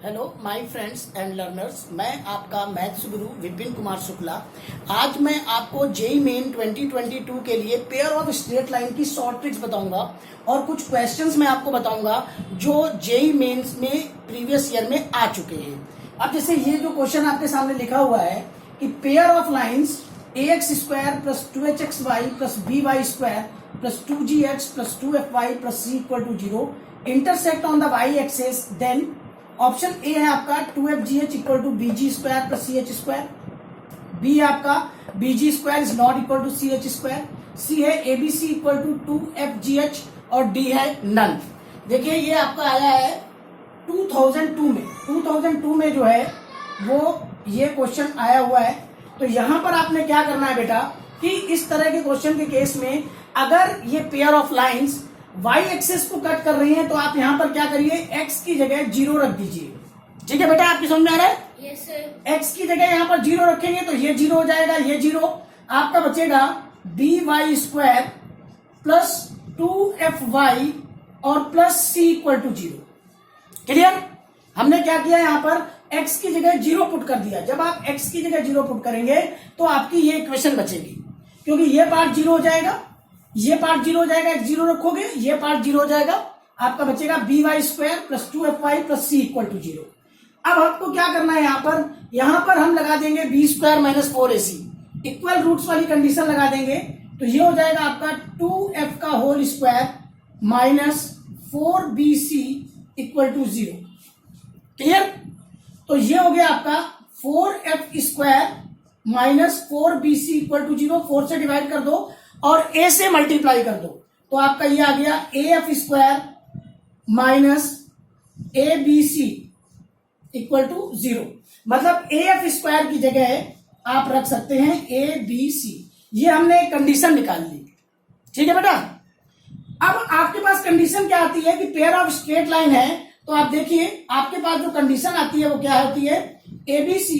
Hello my friends and learners, मैं आपका maths गुरु विपिन कुमार शुक्ला। आज मैं आपको जेई मेन 2022 के लिए पेयर ऑफ स्ट्रेट लाइन की शॉर्ट ट्रिक्स बताऊंगा और कुछ क्वेश्चंस मैं आपको बताऊंगा जो जेई मेंस में प्रीवियस ईयर में आ चुके हैं। अब जैसे ये जो क्वेश्चन आपके सामने लिखा हुआ है कि pair of lines ax square plus 2hxy plus by square plus 2gx plus 2fy plus c equal to 0 intersect on the y axis, then option A है आपका 2fgh equal to bg square plus ch square, B है आपका bg square is not equal to ch square, C है abc equal to 2fgh और D है none. देखिए ये आपका आया है 2002 में जो है वो ये क्वेश्चन आया हुआ है। तो यहां पर आपने क्या करना है बेटा कि इस तरह के क्वेश्चन के केस में अगर ये pair of lines y axis को कट कर रही हैं तो आप यहां पर क्या करिए, x की जगह 0 रख दीजिए। ठीक है बेटा, आपकी समझ में आ रहा है? Yes sir. x की जगह यहां पर 0 रखेंगे तो ये 0 हो जाएगा, ये 0 आपका बचेगा by स्क्वायर प्लस 2fy और plus c equal to 0। Clear? हमने क्या किया यहां पर x की जगह 0 पुट कर दिया। जब आप x की जगह 0 पुट करेंगे तो आपकी ये इक्वेशन बचेगी, क्योंकि ये पार्ट 0 हो जाएगा, ये पार्ट 0 हो जाएगा, x 0 रखोगे ये पार्ट 0 हो जाएगा, आपका बचेगा by square plus 2fy plus c equal to 0। अब आपको क्या करना है यहां पर हम लगा देंगे b square minus 4ac, equal roots वाली कंडीशन लगा देंगे तो ये हो जाएगा आपका 2f का whole square minus 4bc equal to 0। Clear? तो ये हो गया आपका 4f square minus 4bc equal to 0। 4 से डिवाइड कर दो और a से मल्टीप्लाई कर दो तो आपका ये आ गया af square minus abc equal to 0। मतलब af स्क्वायर की जगह आप रख सकते हैं abc। ये हमने एक कंडीशन निकाल ली। ठीक है बेटा, अब आपके पास कंडीशन क्या आती है कि पेयर ऑफ स्ट्रेट लाइन है, तो आप देखिए आपके पास जो कंडीशन आती है वो क्या होती है, abc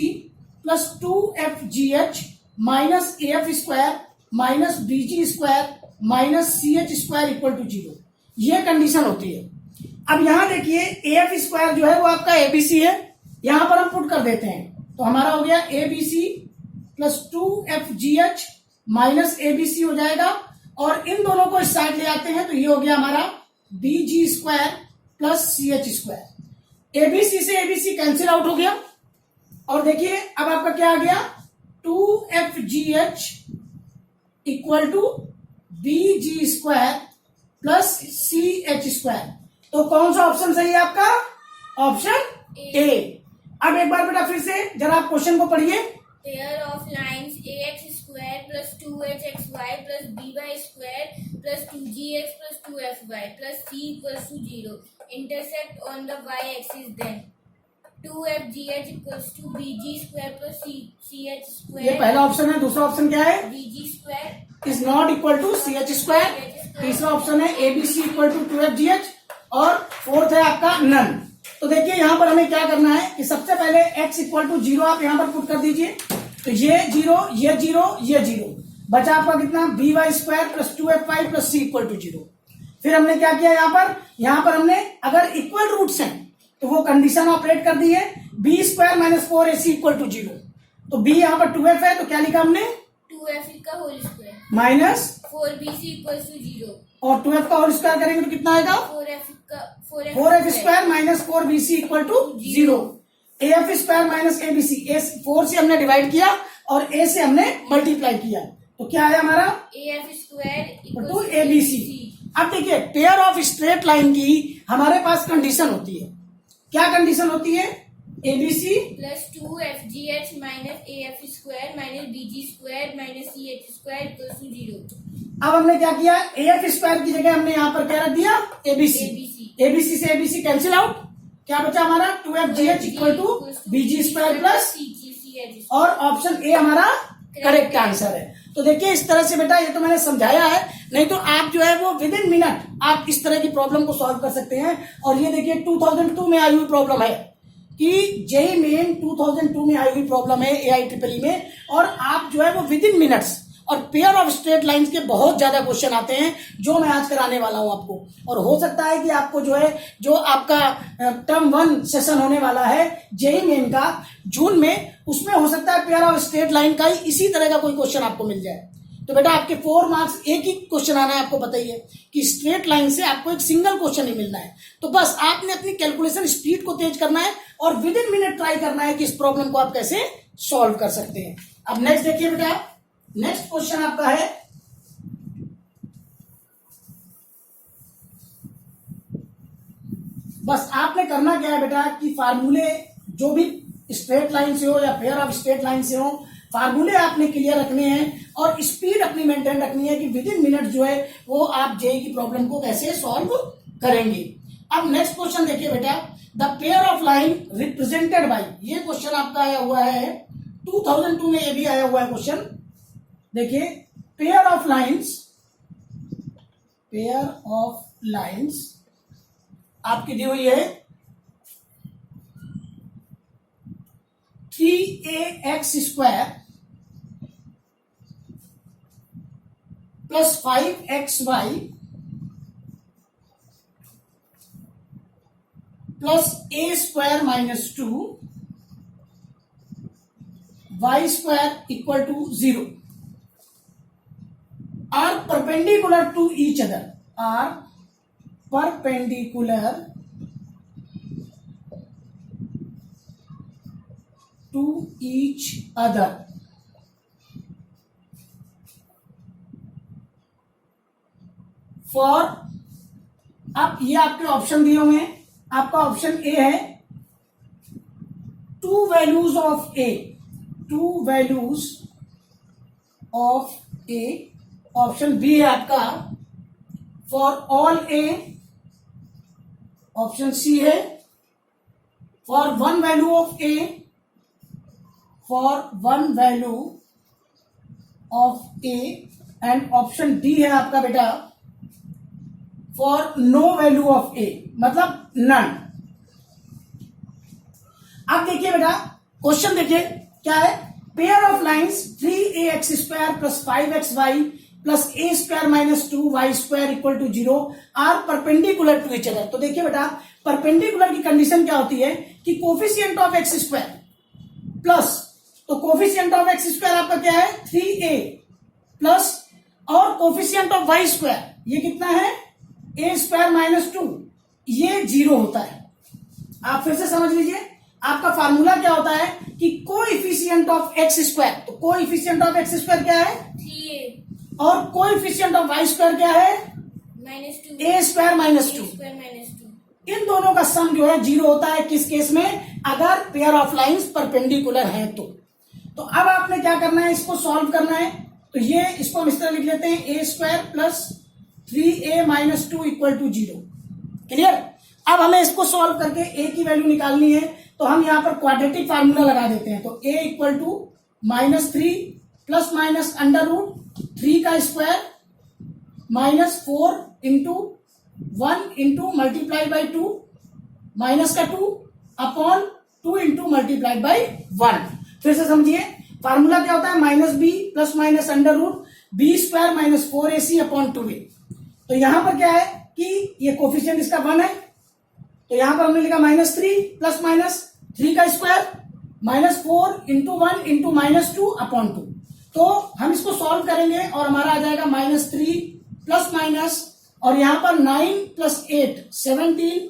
plus 2fgh minus af square minus bg square minus ch square equal to 0। ये कंडीशन होती है। अब यहां देखिए af स्क्वायर जो है वो आपका abc है, यहां पर हम पुट कर देते हैं तो हमारा हो गया abc plus 2fgh minus abc हो जाएगा और इन दोनों को इस साइड ले आते हैं तो ये हो गया हमारा bg square plus ch square. abc से abc कैंसिल आउट हो गया और देखिए अब आपका क्या आ गया 2fgh equal to bg square plus ch square. तो कौन सा ऑप्शन सही है आपका? Option A. अब एक बार बेटा फिर से जरा आप क्वेश्चन को पढ़िए। Pair of lines ax square plus 2hxy plus by square plus 2gx plus 2fy plus c equals to 0 intersect on the y axis, then 2fgh equals to bg square plus ch square. ये पहला option है। दूसरा option क्या है? bg square is not equal to ch square. तीसरा option है abc equal to 2fgh और fourth है आपका नन। तो देखिए यहां पर हमें क्या करना है कि सबसे पहले x इक्वल टू 0 आप यहां पर पुट कर दीजिए तो ये 0 ये 0 ये 0 बचा आपका कितना by square plus 2fy plus c equal to 0। फिर हमने क्या किया यहां पर हमने अगर इक्वल रूट्स हैं तो वो कंडीशन ऑपरेट कर दी है b square minus 4ac equal to 0। तो b यहां पर 2f है तो क्या लिखा हमने 2f का whole square minus 4bc equals to 0 और 2f का होल स्क्वायर करेंगे तो कितना आएगा 4f square minus 4bc equal to 0। af square minus abc, 4 से हमने डिवाइड किया और a से हमने मल्टीप्लाई किया तो क्या आया हमारा af square equal to abc। अब देखिए पेयर ऑफ स्ट्रेट लाइन की हमारे पास कंडीशन होती है। क्या कंडीशन होती है? abc plus 2fgh minus af square minus bg square minus ch square equals to 0। अब हमने क्या किया, af स्क्वायर की जगह हमने यहाँ पर क्या रख दिया abc से abc कैंसिल आउट, क्या बचा हमारा 2fgh equal to bg square plus और ऑप्शन ए हमारा करेक्ट आंसर है। तो देखिए इस तरह से बेटा ये तो मैंने समझाया है, नहीं तो आप जो है वो विद इन मिनट आप इस तरह की प्रॉब्लम को सॉल्व कर सकते हैं। और ये देखिए 2002 में आई हुई प्रॉब्लम है कि जेई मेन 2002 में आई हुई प्रॉब्लम है AIEEE में, और आप जो है वो विद इन मिनट्स और पेयर ऑफ स्ट्रेट लाइंस के बहुत ज्यादा क्वेश्चन आते हैं जो मैं आज कराने वाला हूं आपको। और हो सकता है कि आपको जो आपका टर्म 1 सेशन होने वाला है जेईई मेन का जून में, उसमें हो सकता है पेयर ऑफ स्ट्रेट लाइन का ही इसी तरह का कोई क्वेश्चन आपको मिल जाए। तो बेटा आपके 4 मार्क्स एक ही क्वेश्चन आना है, आपको पता ही है कि स्ट्रेट लाइन से आपको एक सिंगल क्वेश्चन ही मिलना है। तो बस आपने अपनी कैलकुलेशन स्पीड को तेज करना है और विद इन मिनट ट्राई करना है कि इस प्रॉब्लम को आप कैसे सॉल्व कर सकते हैं। अब नेक्स्ट देखिए बेटा, नेक्स्ट क्वेश्चन आपका है बस आपने करना क्या है बेटा कि फार्मूले जो भी स्ट्रेट लाइन से हो या पेयर ऑफ स्ट्रेट लाइन से हो, फार्मूले आपने क्लियर रखने हैं और स्पीड अपनी मेंटेन रखनी है कि विद इन मिनट जो है वो आप जेईई की प्रॉब्लम को कैसे सॉल्व करेंगे। अब नेक्स्ट क्वेश्चन देखिए बेटा, the pair of line represented by, ये क्वेश्चन आपका आया हुआ है 2002 में, ये भी आया हुआ है क्वेश्चन। देखिए पेयर ऑफ लाइंस आपकी दी हुई है 3ax² plus 5xy plus a² minus 2 y² equal to 0 are perpendicular to each other, are perpendicular to each other for, अब ये आपके ऑप्शन दिए हुए हैं। आपका ऑप्शन ए है 2 values of a, 2 values of a. Option B है आपका for all a. Option C है for 1 value of a, for 1 value of a. And option D है आपका बेटा for no value of a, मतलब none. अब देखिए बेटा क्वेश्चन देखिए क्या है, pair of lines 3ax² plus 5xy plus a² minus 2y² equal to 0 are perpendicular to each other. तो देखिए बेटा परपेंडिकुलर की कंडीशन क्या होती है कि कोफिशिएंट ऑफ x² प्लस, तो कोफिशिएंट ऑफ x² आपका क्या है 3a प्लस, और कोफिशिएंट ऑफ y² ये कितना है a² माइनस 2, ये 0 होता है। आप फिर से समझ लीजिए, आपका फार्मूला क्या होता है कि कोएफिशिएंट ऑफ x², तो कोएफिशिएंट ऑफ x² क्या है 3a और कोएफिशिएंट ऑफ y² क्या है -2 a² माइनस 2। इन दोनों का सम जो है 0 होता है। किस केस में, अगर पेयर ऑफ लाइंस परपेंडिकुलर है तो अब आपने क्या करना है, इसको सॉल्व करना है। तो ये इसको हम इस तरह लिख लेते हैं a² plus 3a minus 2 equal to 0। Clear. अब हमें इसको सॉल्व करके a की वैल्यू निकालनी है, तो हम यहां पर क्वाड्रेटिक फार्मूला लगा देते हैं। तो a equal to -3 plus minus √3 का square minus 4 into 1 into multiplied by 2 minus का 2 अपॉन 2 इंटू मल्टीप्लाइड बाई 1। फिर से समझिए, फार्मूला क्या होता है -b plus minus √b² minus 4ac upon 2a। तो यहां पर क्या है कि ये कोफिशिएंट इसका 1 है, तो यहां पर हमने लिखा -3 प्लस माइनस 3 का square minus 4 into 1 into minus 2 upon 2। तो हम इसको सॉल्व करेंगे और हमारा आ जाएगा -3 प्लस माइनस, और यहां पर 9 प्लस 8 17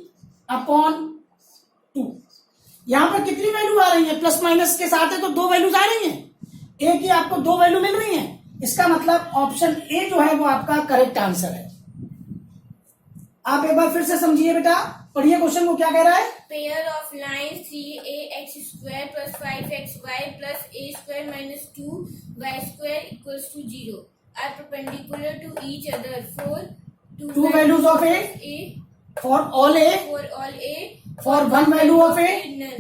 अपॉन 2। यहां पर कितनी वैल्यू आ रही है, प्लस माइनस के साथ है तो 2 वैल्यूज आ रही हैं, ए की आपको 2 वैल्यू मिल रही है। इसका मतलब ऑप्शन ए जो है वो आपका करेक्ट आंसर है। आप एक बार फिर से समझिए बेटा, पढ़िए क्वेश्चन को क्या कह रहा है। Pair of lines 3ax² plus 5xy plus a² minus 2y² equals to 0 are perpendicular to each other for 2 values of a, for all a, for 1 value of a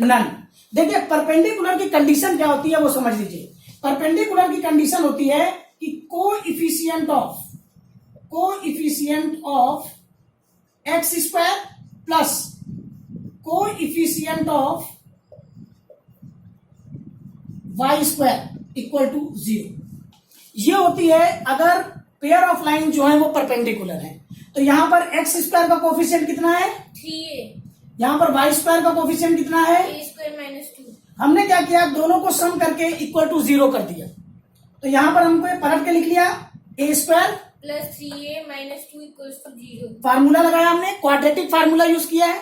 none. देखिए परपेंडिकुलर की condition क्या होती है वो समझ लीजिए। Perpendicular की condition होती है कि coefficient of x² plus coefficient of y² equal to 0। ये होती है अगर पेयर ऑफ लाइन जो है वो परपेंडिकुलर है। तो यहां पर एक्स स्क्वायर का कोफिशिएंट कितना है? 3a, यहां पर वाई स्क्वायर का कोफिशिएंट कितना है? a square minus 2, हमने क्या किया, दोनों को सम करके इक्वल टू 0 कर दिया। तो यहां पर हमको पलट के लिख लिया a square plus 3a minus 2 equals to 0, formula लगाया हमने, क्वाड्रेटिक फार्मूला यूज किया है,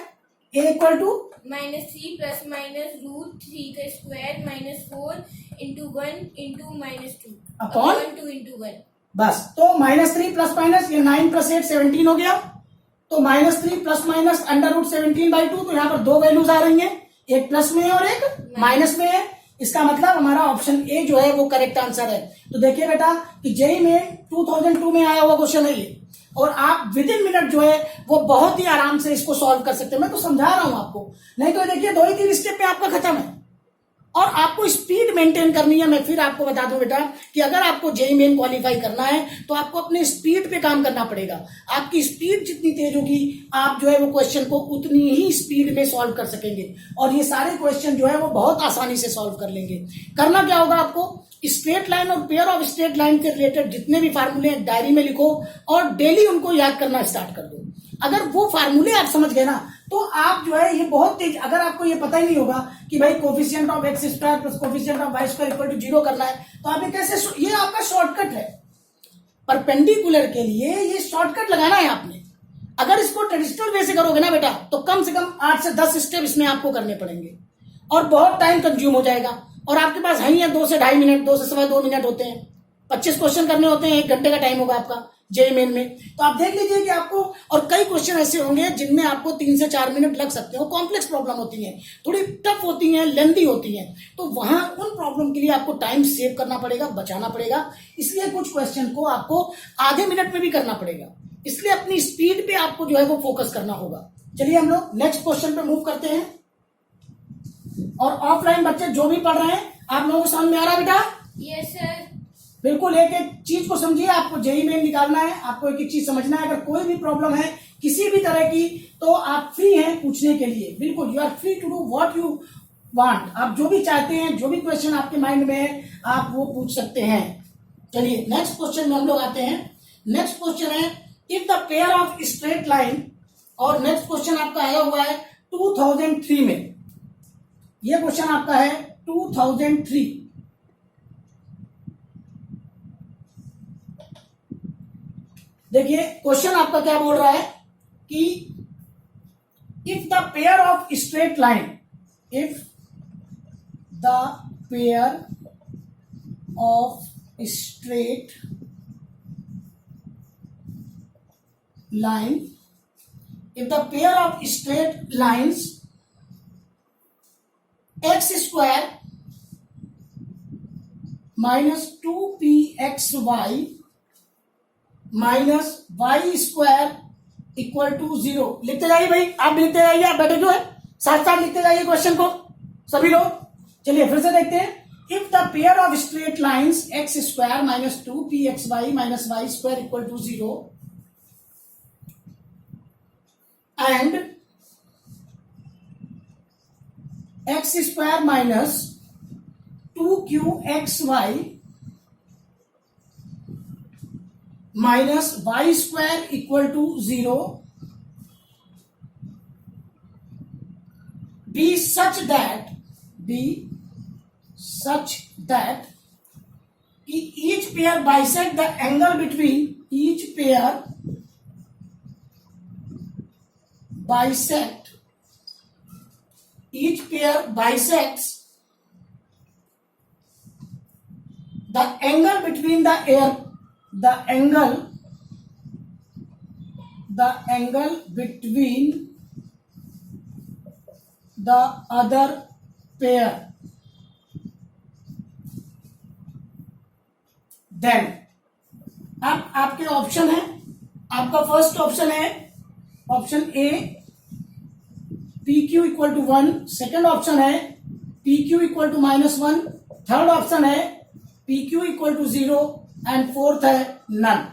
a equal to minus 3 plus minus root 3 का square minus 4 into 1 into minus 2 Upon? 2 into 1, बस। तो -3 प्लस माइनस ये 9 प्लस 8 17 हो गया। तो -3 प्लस माइनस अंडर रूट 17/2। तो यहाँ पर दो वैल्यूज आ रही हैं, एक प्लस में है और एक माइनस में है। इसका मतलब हमारा ऑप्शन ए जो है वो करेक्ट आंसर है। तो देखिए बेटा कि जेई में 2002 में आया हुआ क्वेश्चन है ये, और आप विद इन मिनट जो है वो बहुत ही आराम से इसको सॉल्व कर सकते हैं। मैं तो समझा रहा हूं आपको, नहीं तो देखिए 2 ही 3 स्टेप में आपका खत्म है। और आपको स्पीड मेंटेन करनी है। मैं फिर आपको बता दूं बेटा कि अगर आपको जेईई मेन क्वालिफाई करना है तो आपको अपने स्पीड पे काम करना पड़ेगा। आपकी स्पीड जितनी तेज होगी आप जो है वो क्वेश्चन को उतनी ही स्पीड में सॉल्व कर सकेंगे, और ये सारे क्वेश्चन जो है वो बहुत आसानी से सॉल्व कर लेंगे। करना क्या होगा आपको, स्ट्रेट लाइन और पेयर ऑफ स्ट्रेट लाइन के रिलेटेड जितने भी फार्मूले हैं डायरी में लिखो और डेली उनको याद करना स्टार्ट कर दो। अगर वो फार्मूले आप समझ गए ना तो आप जो है ये बहुत तेज, अगर आपको ये पता ही नहीं होगा कि भाई coefficient of x square plus coefficient of y square equal to 0 करना है, तो आप ये कैसे, ये आपका शॉर्टकट है। परपेंडिकुलर के लिए ये शॉर्टकट लगाना है आपने। अगर इसको ट्रेडिशनल वे से करोगे ना बेटा तो कम से कम 8 से 10 स्टेप इसमें आपको करने पड़ेंगे और बहुत टाइम कंज्यूम हो जाएगा। और आपके पास है ही है 2 से 2.5 मिनट, 2 से 2.25 मिनट होते हैं, 25 क्वेश्चन करने होते हैं, 1 घंटे का टाइम होगा आपका जेईई मेन में। तो आप देख लीजिए कि आपको, और कई क्वेश्चन ऐसे होंगे जिनमें आपको 3 से 4 मिनट लग सकते हो। कॉम्प्लेक्स प्रॉब्लम होती हैं, थोड़ी टफ होती हैं, लेंदी होती हैं, तो वहां उन प्रॉब्लम के लिए आपको टाइम सेव करना पड़ेगा, बचाना पड़ेगा। इसलिए कुछ क्वेश्चन को आपको आधे मिनट में भी करना पड़ेगा। इसलिए अपनी स्पीड पे आपको जो है वो फोकस करना होगा। चलिए हम लोग नेक्स्ट क्वेश्चन पे मूव करते हैं। और ऑफलाइन बच्चे जो भी पढ़ रहे हैं, आप लोगों को समझ में आ रहा है बेटा? yes sir, बिल्कुल एक एक चीज को समझिए। आपको जेईई मेन निकालना है, आपको एक एक चीज समझना है। अगर कोई भी प्रॉब्लम है किसी भी तरह की तो आप फ्री हैं पूछने के लिए। बिल्कुल you are free to do what you want. आप जो भी चाहते हैं, जो भी क्वेश्चन आपके माइंड में है आप वो पूछ सकते हैं। चलिए नेक्स्ट क्वेश्चन में हम लोग आते हैं। नेक्स्ट क्वेश्चन है if the pair of straight line, और नेक्स्ट क्वेश्चन आपका आया हुआ है 2003 में। ये क्वेश्चन आपका है 2003। देखिए क्वेश्चन आपका क्या बोल रहा है कि if the pair of straight line, if the pair of straight line, if the pair of straight lines x square minus 2pxy minus y square equal to 0। लिखते जाइए भाई, आप भी लिखते जाइए, आप बैठे जो है साथ साथ लिखते जाइए क्वेश्चन को सभी लोग। चलिए फिर से देखते हैं। If the pair of straight lines x square minus 2pxy minus y square equal to 0 and x square minus 2qxy minus y square equal to 0 be such that each pair bisect the angle between each pair bisects the angle between the angle between the other pair, then अब आपके option है। आपका first option है option A PQ equal to 1, second option है PQ equal to -1, third option है PQ equal to 0 and fourth है none.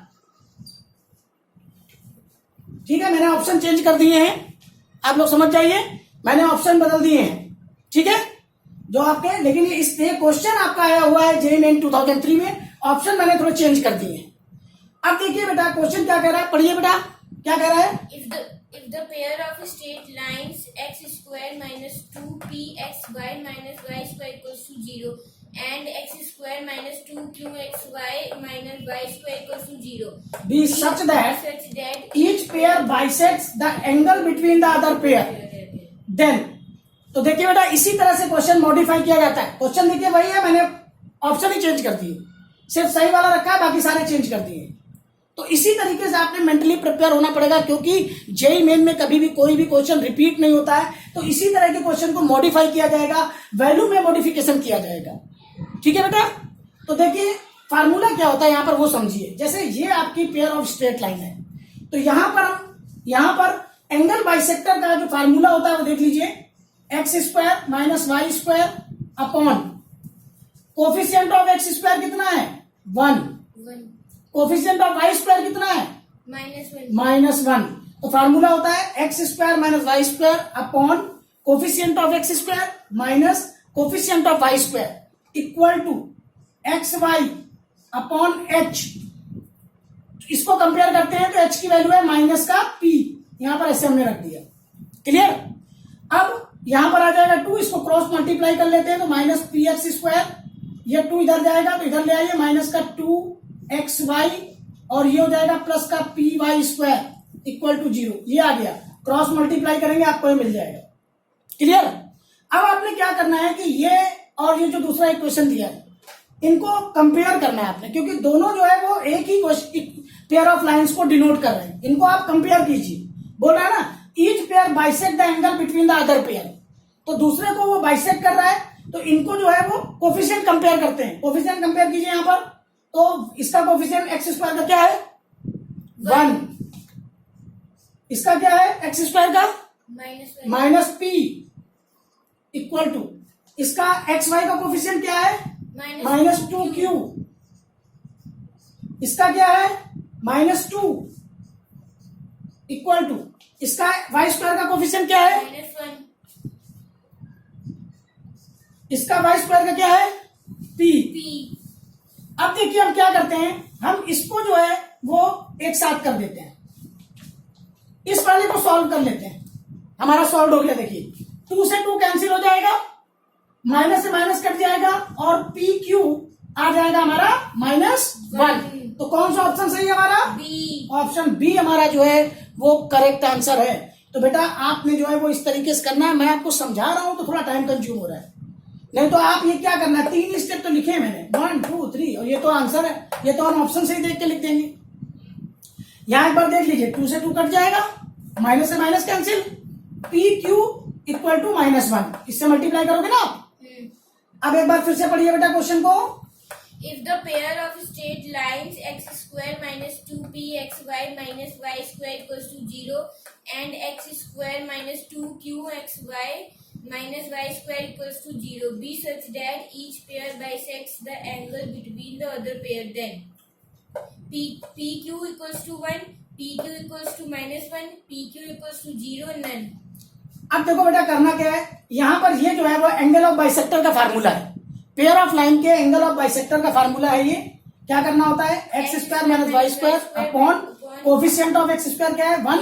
ठीक है, मैंने ऑप्शन चेंज कर दिए हैं, आप लोग समझ जाइए, मैंने ऑप्शन बदल दिए हैं। ठीक है, जो आपके, लेकिन इस क्वेश्चन आपका आया हुआ है जेईई मेन 2003 में, ऑप्शन मैंने थोड़े चेंज कर दिए हैं। अब देखिए बेटा क्वेश्चन क्या कह रहा है, पढ़िए बेटा क्या कह रहा है। If the pair of straight lines x square minus 2pxy minus y square equals to 0 and x square minus 2qxy minus y square equals to 0 be such that each pair bisects the angle between the other pair, then तो देखिए बेटा इसी तरह से question modify किया जाता है। Question देखिए वही है, मैंने ऑप्शन ही चेंज कर दिए, सिर्फ सही वाला रखा है, बाकी सारे चेंज कर दिए। तो इसी तरीके से आपने मेंटली प्रिपेयर होना पड़ेगा, क्योंकि जेईई मेन में कभी भी कोई भी क्वेश्चन रिपीट नहीं होता है। तो इसी तरह के क्वेश्चन को मॉडिफाई किया जाएगा, वैल्यू में मॉडिफिकेशन किया जाएगा। ठीक है बेटा, तो देखिए फार्मूला क्या होता है यहाँ पर वो समझिए। जैसे ये आपकी पेयर ऑफ स्ट्रेट लाइन है, तो यहाँ पर एंगल बाइसेक्टर का जो फार्मूला होता है वो देख लीजिए, x square minus y square upon coefficient of x square कितना है 1, कोफिशिएंट ऑफ वाई स्क्वायर कितना है -1। तो फार्मूला होता है x square minus y square upon coefficient of x square minus coefficient of y square equal to x y upon h. इसको compare करते हैं तो एच की वैल्यू है माइनस का पी, यहां पर ऐसे हमने रख दिया। क्लियर। अब यहां पर आ जाएगा 2, इसको क्रॉस मल्टीप्लाई कर लेते हैं तो माइनस पी एक्स स्क्वायर, ये 2 इधर जाएगा तो इधर ले आइए माइनस का 2xy और ये हो जाएगा प्लस का p y square equal to 0। ये आ गया, क्रॉस मल्टीप्लाई करेंगे आपको ये मिल जाएगा। क्लियर। अब आपने क्या करना है कि ये और ये जो दूसरा इक्वेशन दिया है इनको कंपेयर करना है आपने, क्योंकि दोनों जो है वो एक ही पेयर ऑफ लाइंस को डिनोट कर रहे हैं। इनको आप कंपेयर कीजिए, बोल रहा है ना each pair bisect the angle between the other pair, तो दूसरे को वो बाइसेक्ट कर रहा है, तो इनको जो है वो कोफिशिएंट कंपेयर करते हैं। कोफिशिएंट कंपेयर कीजिए यहां पर, तो इसका कोफिशिएंट एक्स स्क्वायर का क्या है 1, इसका क्या है एक्स स्क्वायर का माइनस पी इक्वल टू इसका एक्स वाई का कोफिशिएंट क्या है -2q, इसका क्या है -2 इक्वल टू इसका वाई स्क्वायर का कोफिशिएंट क्या है -1, इसका वाई स्क्वायर का क्या है p। अब देखिए हम क्या करते हैं, हम इसको जो है वो एक साथ कर देते हैं, इस वाले को सॉल्व कर लेते हैं। हमारा सॉल्व हो गया, देखिए 2 से 2 कैंसिल हो जाएगा, माइनस से माइनस कट जाएगा और पी क्यू आ जाएगा हमारा -1। तो कौन सा ऑप्शन सही है हमारा बी, ऑप्शन बी हमारा जो है वो करेक्ट आंसर है। तो बेटा आपने जो है वो इस तरीके से करना है, मैं आपको समझा रहा हूं तो थोड़ा टाइम कंज्यूम हो रहा है, नहीं तो आप ये क्या करना है 3 स्टेप तो लिखे मैंने 1 2 3 और ये तो आंसर है, ये तो हम ऑप्शन से ही देख के लिख देंगे। यहां एक बार देख लीजिए 2 से 2 कट जाएगा, माइनस से minus cancel, p q equal to -1, इससे मल्टीप्लाई करोगे ना आप। अब एक बार फिर से पढ़िए बेटा क्वेश्चन को। If the pair of straight lines x square minus 2pxy minus y square equals to 0 and x square minus 2qxy minus y square equals to 0 be such that each pair bisects the angle between the other pair, then pq equals to 1, pq equals to -1, pq equals to 0, none। अब देखो बेटा करना क्या है, यहां पर ये जो है वो एंगल ऑफ बाइसेक्टर का फार्मूला है, पेयर ऑफ लाइन के एंगल ऑफ बाइसेक्टर का फार्मूला है। ये क्या करना होता है x square minus y square upon coefficient of x square क्या है 1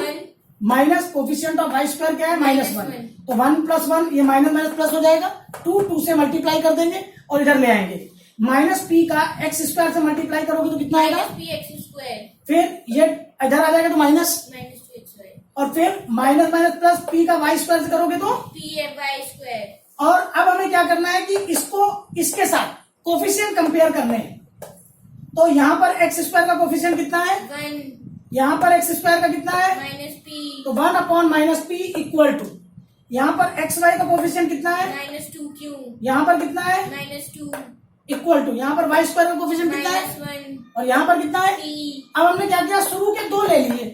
minus coefficient of y square क्या है -1। तो 1 + 1 ये माइनस माइनस प्लस हो जाएगा, 2 से मल्टीप्लाई कर देंगे और इधर ले आएंगे, माइनस पी का एक्स स्क्वायर से मल्टीप्लाई करोगे तो कितना आएगा -px², फिर ये इधर आ जाएगा तो माइनस, -2xy, और फिर माइनस माइनस प्लस पी का वाई स्क्वायर से करोगे तो py²। और अब हमें क्या करना है कि इसको इसके साथ कोफिशिएंट कंपेयर करने हैं। तो यहां पर एक्स स्क्वायर का कोफिशिएंट कितना है 1, यहां पर एक्स स्क्वायर का कितना है -p, तो 1 अपॉन -p इक्वल टू यहां पर एक्स वाई का कोफिशिएंट कितना है -2q, यहां पर कितना है -2, इक्वल टू यहां पर वाई स्क्वायर का कोफिशिएंट कितना है -1, और यहां पर कितना है p, अब हमने क्या किया शुरू के 2 ले लिए,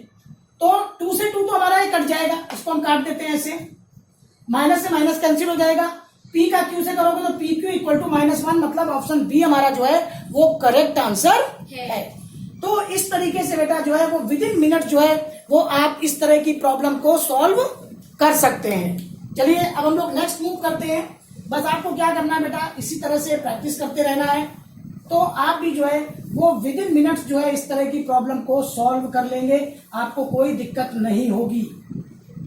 तो 2 से 2 तो हमारा ही कट जाएगा, इसको हम काट देते हैं ऐसे, माइनस से माइनस कैंसिल हो जाएगा, पी का क्यू से करोगे तो पी क्यू इक्वल टू -1, मतलब ऑप्शन बी हमारा जो है वो करेक्ट आंसर है। तो इस तरीके से बेटा जो है वो विद इन मिनट जो है वो आप इस तरह की प्रॉब्लम को सॉल्व कर सकते हैं। चलिए अब हम लोग नेक्स्ट मूव करते हैं। बस आपको क्या करना है बेटा, इसी तरह से प्रैक्टिस करते रहना है, तो आप भी जो है वो विद इन मिनट्स जो है इस तरह की प्रॉब्लम को सॉल्व कर लेंगे, आपको कोई दिक्कत नहीं होगी।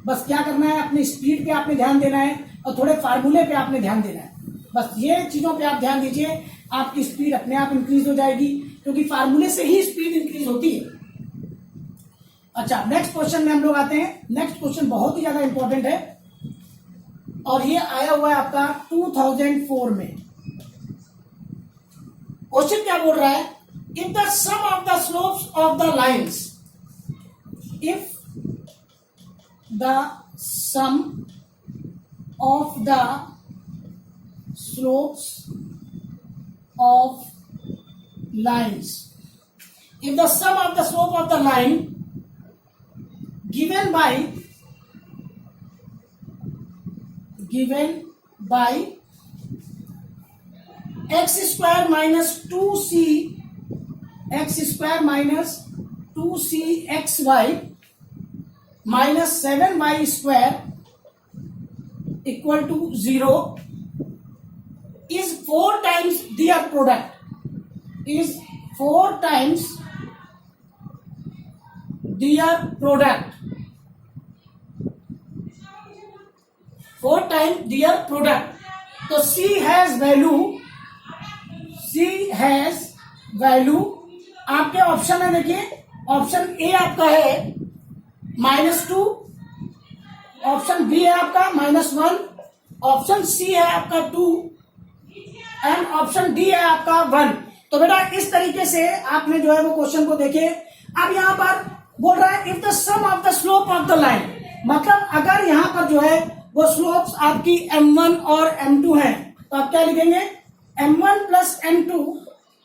बस क्या करना है, अपनी स्पीड पे आपने ध्यान देना है और थोड़े फार्मूले पे आपने ध्यान देना है। बस ये चीजों पे आप ध्यान दीजिए, आपकी स्पीड अपने आप इंक्रीज हो जाएगी, क्योंकि फार्मूले से ही स्पीड इंक्रीज होती है। अच्छा, नेक्स्ट क्वेश्चन में हम लोग आते हैं। नेक्स्ट क्वेश्चन बहुत ही ज्यादा इंपॉर्टेंट है और ये आया हुआ है आपका 2004 में। क्वेश्चन क्या बोल रहा है, if the sum of the slopes of the lines, if the sum of the slopes of lines, if the sum of the slope of the line given by x square minus 2c x square minus 2cxy minus 7y square equal to 0 is 4 times their product, is 4 times their product, 4 times their product। तो C has value आपके option है, देखिए option A आपका है -2, option B है आपका -1, option C है आपका 2 एंड ऑप्शन डी है आपका 1। तो बेटा इस तरीके से आपने जो है वो क्वेश्चन को देखे। अब यहाँ पर बोल रहा है if the sum of the slope of the line, मतलब अगर यहाँ पर जो है वो स्लोप्स आपकी m1 और m2 हैं, तो आप क्या लिखेंगे, m1 plus m2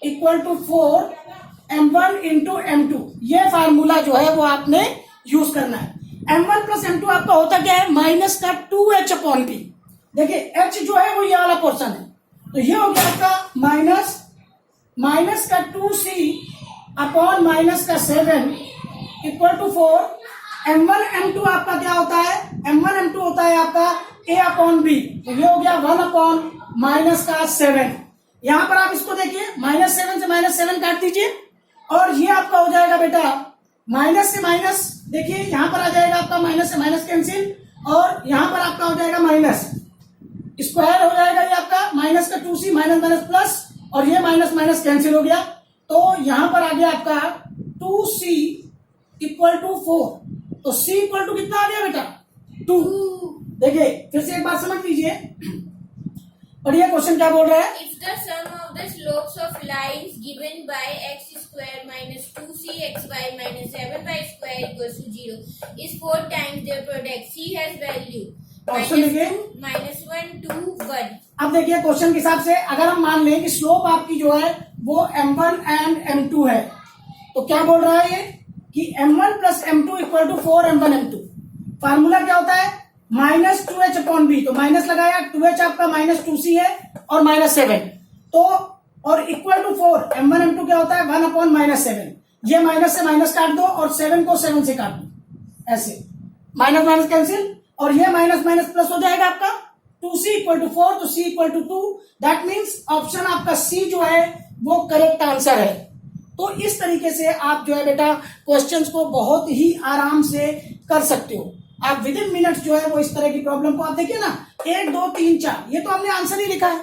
equal to 4 m1 into m2। ये फार्मूला जो है वो आपने यूज करना है। m1 प्लस m2 आपका होता क्या है, माइनस का 2h अपॉन b। देखिए h जो है वो ये वाला पोर्शन है, तो ये हो गया आपका माइनस का 2c अपॉन माइनस का 7 इक्वल टू 4। m1 m2 आपका क्या होता है, m1 m2 होता है आपका a अपॉन b, तो ये हो गया 1 अपॉन माइनस का 7। यहां पर आप इसको देखिए, -7 से -7 काट दीजिए और ये आपका हो जाएगा बेटा माइनस से माइनस, देखिए यहां पर आ जाएगा आपका माइनस से माइनस कैंसिल और यहां पर आपका हो जाएगा माइनस, स्क्वायर हो जाएगा ये आपका माइनस का 2c माइनस माइनस प्लस और ये माइनस माइनस कैंसिल हो गया, तो यहां पर आ गया आपका 2c इक्वल टू 4। तो c इक्वल टू कितना आ गया बेटा, 2। देखिए फिर से एक बात समझ लीजिए, पढ़िए क्वेश्चन क्या बोल रहा है। If the sum of the slopes of lines given by x square minus 2cxy minus 7y square equals to 0 is 4 times their product, c has value option देखिए -1 2 1। अब देखिए क्वेश्चन के हिसाब से अगर हम मान लें कि स्लोप आपकी जो है वो m1 एंड m2 है, तो क्या बोल रहा है ये कि m1 plus m2 equal to 4 m1 m2। Formula क्या होता है, -2h अपॉन b, तो माइनस लगाया, 2h आपका -2c है और -7, तो और इक्वल टू 4 m1 m2 क्या होता है 1 अपॉन -7। ये माइनस से माइनस काट दो और 7 को 7 से काट दो, ऐसे माइनस माइनस कैंसिल और ये माइनस माइनस प्लस हो जाएगा आपका 2c इक्वल टू 4, तो c equal to 2। That means option आपका c जो है वो करेक्ट आंसर है। तो इस तरीके से आप जो है बेटा क्वेश्चंस को बहुत ही आराम से कर सकते हो। आप विद इन मिनट्स जो है वो इस तरह की प्रॉब्लम को आप देखिए ना, 1 2 3 4, ये तो हमने आंसर ही लिखा है,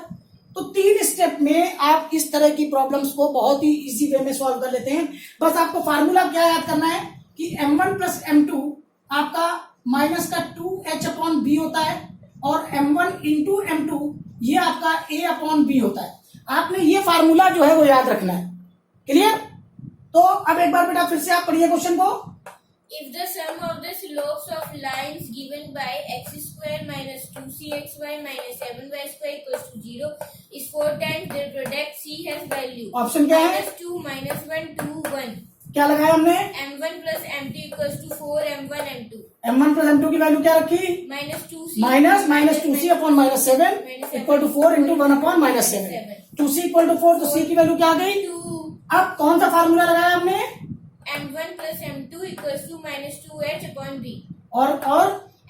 तो 3 स्टेप में आप इस तरह की प्रॉब्लम्स को बहुत ही इजी वे में सॉल्व कर लेते हैं। बस आपको फार्मूला क्या याद करना है कि m1 प्लस m2 आपका माइनस का 2h अपॉन बी होता है और m1 इंटू m2 ये आपका a अपॉन बी होता है। आपने ये फार्मूला जो है वो याद रखना है। क्लियर? तो अब एक बार बेटा फिर से आप पढ़िए क्वेश्चन को। If the sum of the slopes of lines given by x square minus 2cxy minus 7y square equals to 0 is 4 times their product, c has value option क्या है, -2 -1 2 1। क्या लगाया हमने, m1 plus m2 equals to 4 m1 m2। m1 plus m2 की value क्या रखी, -2c minus 2c upon -7 equal to 4 into 1 upon -7। 2c equal to 4, तो c की वैल्यू क्या आ गई। 2 अब कौन सा फार्मूला लगाया हमने, m1 plus m2 equals to -2h upon b और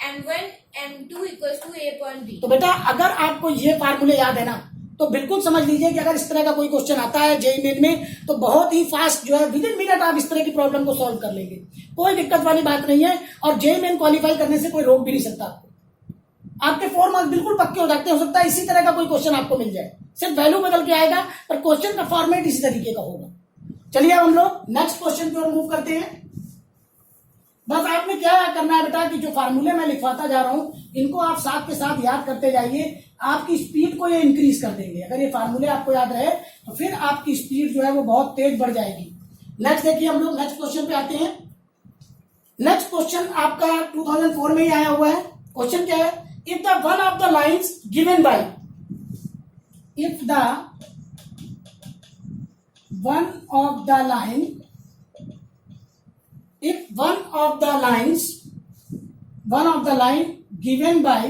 m1 m2 equals to a upon b। तो बेटा अगर आपको ये फार्मूले याद है ना, तो बिल्कुल समझ लीजिए कि अगर इस तरह का कोई क्वेश्चन आता है जेईई मेन में तो बहुत ही फास्ट जो है विद इन मिनट आप इस तरह की प्रॉब्लम को सॉल्व कर लेंगे, कोई दिक्कत वाली बात नहीं है। और जेईई मेन क्वालिफाई करने से कोई रोक भी नहीं सकता आपको, आपके 4 मार्क्स बिल्कुल पक्के हो सकते हैं। हो सकता है इसी तरह का कोई क्वेश्चन आपको मिल जाए, सिर्फ वैल्यू बदल के आएगा पर क्वेश्चन का फॉर्मेट इसी तरीके का होगा। चलिए अब हम लोग नेक्स्ट क्वेश्चन की ओर मूव करते हैं। बस आपने क्या करना है बेटा कि जो फार्मूले मैं लिखवाता जा रहा हूं इनको आप साथ के साथ याद करते जाइए, आपकी स्पीड को ये इंक्रीज कर देंगे। अगर ये फार्मूले आपको याद रहे तो फिर आपकी स्पीड जो है वो बहुत तेज बढ़ जाएगी। नेक्स्ट देखिए, हम लोग नेक्स्ट क्वेश्चन पे आते हैं। नेक्स्ट क्वेश्चन आपका 2004 में ही आया हुआ है। क्वेश्चन क्या है, if the one of the lines given by, if the one of the line, if one of the line given by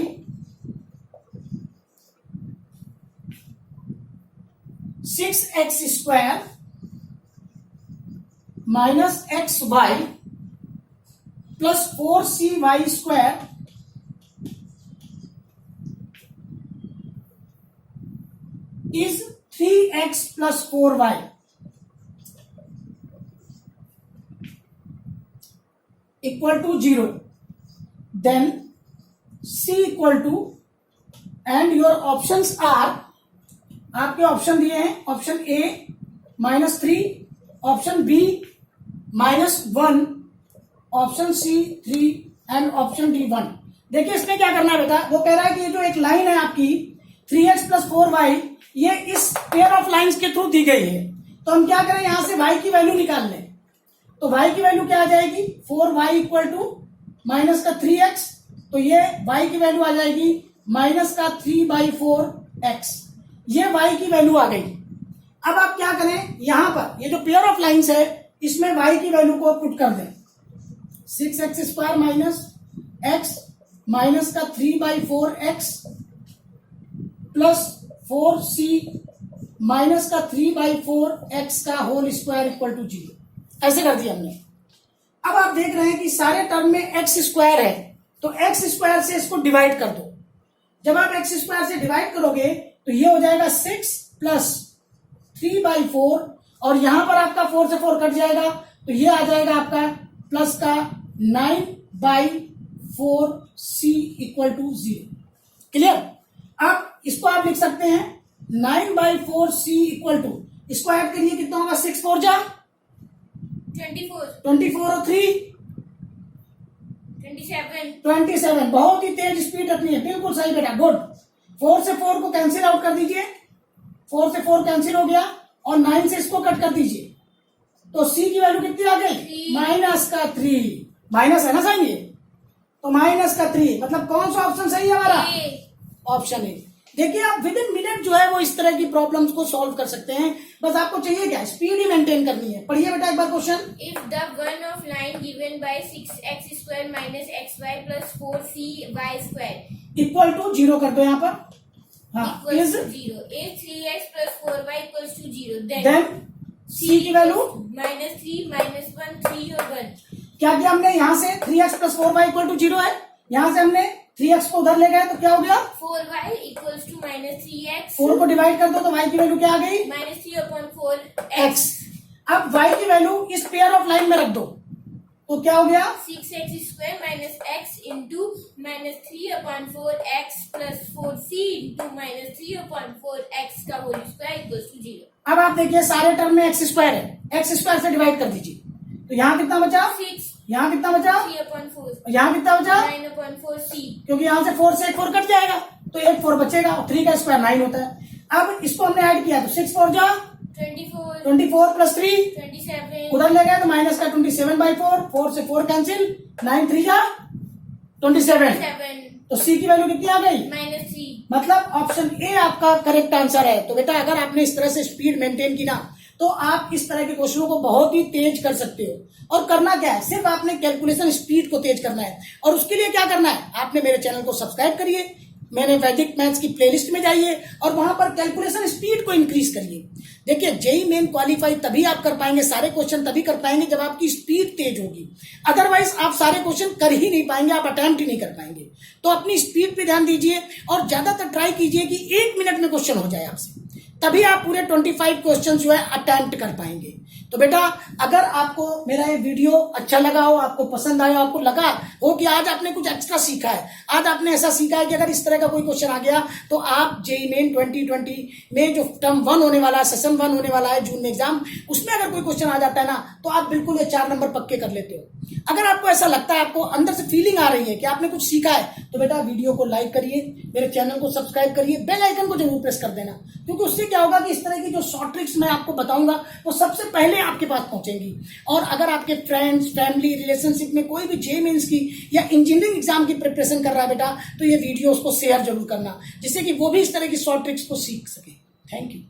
six x square minus xy plus 4cy square is 3x plus 4y equal to 0, then C equal to, and your options are, आपके option दिए हैं, option A -3, option B -1, option C 3 and option D 1। देखिए इसमें क्या करना है बेटा, वो कह रहा है कि ये जो एक लाइन है आपकी 3x plus 4y, ये इस पेयर ऑफ लाइंस के थ्रू दी गई है। तो हम क्या करें, यहां से y की वैल्यू निकाल लें। तो y की वैल्यू क्या आ जाएगी, 4y इक्वल टू माइनस का 3x, तो ये y की वैल्यू आ जाएगी माइनस का 3/4x, ये y की वैल्यू आ गई। अब आप क्या करें, यहां पर ये जो पेयर ऑफ लाइंस है इसमें y की वैल्यू को पुट कर दें, 6x square minus x minus का 3/4x प्लस 4c माइनस का 3/4x का होल स्क्वायर इक्वल टू 0, ऐसे कर दिया हमने। अब आप देख रहे हैं कि सारे टर्म में एक्स स्क्वायर है, तो एक्स स्क्वायर से इसको डिवाइड कर दो। जब आप एक्स स्क्वायर से डिवाइड करोगे तो ये हो जाएगा 6 प्लस 3/4, और यहां पर आपका 4 से 4 कट जाएगा, तो ये आ जाएगा आपका प्लस का 9/4c इक्वल टू 0। क्लियर? अब इसको आप लिख सकते हैं 9/4c इक्वल टू, इसको ऐड करिए कितना होगा, 6 4 जा 24 और 3 27। बहुत ही तेज स्पीड रखनी है, बिल्कुल सही बेटा, गुड। 4 से 4 को कैंसिल आउट कर दीजिए, 4 से 4 कैंसिल हो गया, और 9 से इसको कट कर दीजिए, तो c की वैल्यू कितनी आ गई, माइनस का 3, माइनस है ना सही है, तो माइनस का 3, मतलब कौन सा ऑप्शन सही है हमारा, ऑप्शन ए। देखिए आप विद इन मिनट जो है वो इस तरह की प्रॉब्लम्स को सॉल्व कर सकते हैं, बस आपको चाहिए क्या, स्पीड ही मेंटेन करनी है। पढ़िए बेटा एक बार question, if the one of line given by 6x square minus xy plus 4cy square equal to 0 कर दो यहाँ पर, हाँ, equals to 0, if 3x plus 4y equals to 0, then c की वैल्यू -3 -1 3 और 1। क्या किया हमने, यहाँ से 3x plus 4y equal to 0 है, यहाँ से हमने 3x को उधर ले गए तो क्या हो गया, 4y इक्वल्स टू -3x, 4 को डिवाइड कर दो तो y की वैल्यू क्या आ गई, -3/4x। अब y की वैल्यू इस पेयर ऑफ लाइन में रख दो तो क्या हो गया, 6x square minus x into -3/4x plus 4c into -3/4x का होल स्क्वायर इक्वल्स टू 0। अब आप देखिए सारे टर्म में एक्स स्क्वायर है, एक्स स्क्वायर से डिवाइड कर दीजिए, तो यहाँ कितना बचा, 6, यहाँ कितना बचा, 3/4, यहाँ कितना बचा, 9/4c, क्योंकि यहाँ से 4 से एक 4 कट जाएगा तो एक 4 बचेगा, और 3 का स्क्वायर 9 होता है। अब इसको हमने ऐड किया तो 6 4 जा 24 प्लस 3 27, उधर ले गए तो माइनस का 27/4, 4 से 4 कैंसिल, 9 3 जा 27, 7 तो सी की वैल्यू कितनी आ गई, -3। मतलब ऑप्शन ए आपका करेक्ट आंसर है। तो बेटा अगर आपने इस तरह से स्पीड मेंटेन की ना तो आप इस तरह के क्वेश्चनों को बहुत ही तेज कर सकते हो। और करना क्या है, सिर्फ आपने कैलकुलेशन स्पीड को तेज करना है, और उसके लिए क्या करना है, आपने मेरे चैनल को सब्सक्राइब करिए, मैंने वैदिक मैथ्स की प्लेलिस्ट में जाइए और वहां पर कैलकुलेशन स्पीड को इंक्रीज करिए। देखिए जेईई मेन क्वालिफाई तभी आप कर पाएंगे, सारे क्वेश्चन तभी कर पाएंगे जब आपकी स्पीड तेज होगी, अदरवाइज आप सारे क्वेश्चन कर ही नहीं पाएंगे, आप अटेम्प्ट ही नहीं कर पाएंगे। तो अपनी स्पीड पे ध्यान दीजिए और ज्यादातर ट्राई कीजिए कि 1 मिनट में क्वेश्चन हो जाए आपसे। तभी आप पूरे 25 क्वेश्चन जो है अटेम्प्ट कर पाएंगे। तो बेटा अगर आपको मेरा ये वीडियो अच्छा लगा हो, आपको पसंद आया, आपको लगा हो कि आज आपने कुछ एक्स्ट्रा सीखा है, आज आपने ऐसा सीखा है कि अगर इस तरह का कोई क्वेश्चन आ गया तो आप जेईई मेन 2020 में जो टर्म 1 होने वाला है, सेशन 1 होने वाला है जून में एग्जाम, उसमें अगर कोई क्वेश्चन आ जाता है ना तो आप बिल्कुल ये 4 नंबर पक्के कर लेते हो। अगर आपको ऐसा लगता है, आपको अंदर से फीलिंग आ रही है कि आपने कुछ सीखा है, तो बेटा वीडियो को लाइक करिए, मेरे चैनल को सब्सक्राइब करिए, बेल आइकन को जरूर प्रेस कर देना, क्योंकि उससे क्या होगा कि इस तरह की जो शॉर्ट ट्रिक्स मैं आपको बताऊंगा वो सबसे पहले आपके पास पहुंचेंगी। और अगर आपके फ्रेंड्स, फैमिली, रिलेशनशिप में कोई भी जेईई मेंस की या इंजीनियरिंग एग्जाम की प्रिपरेशन कर रहा है बेटा, तो ये वीडियो उसको शेयर जरूर करना, जिससे कि वो भी इस तरह की शॉर्ट ट्रिक्स को सीख सके। Thank you.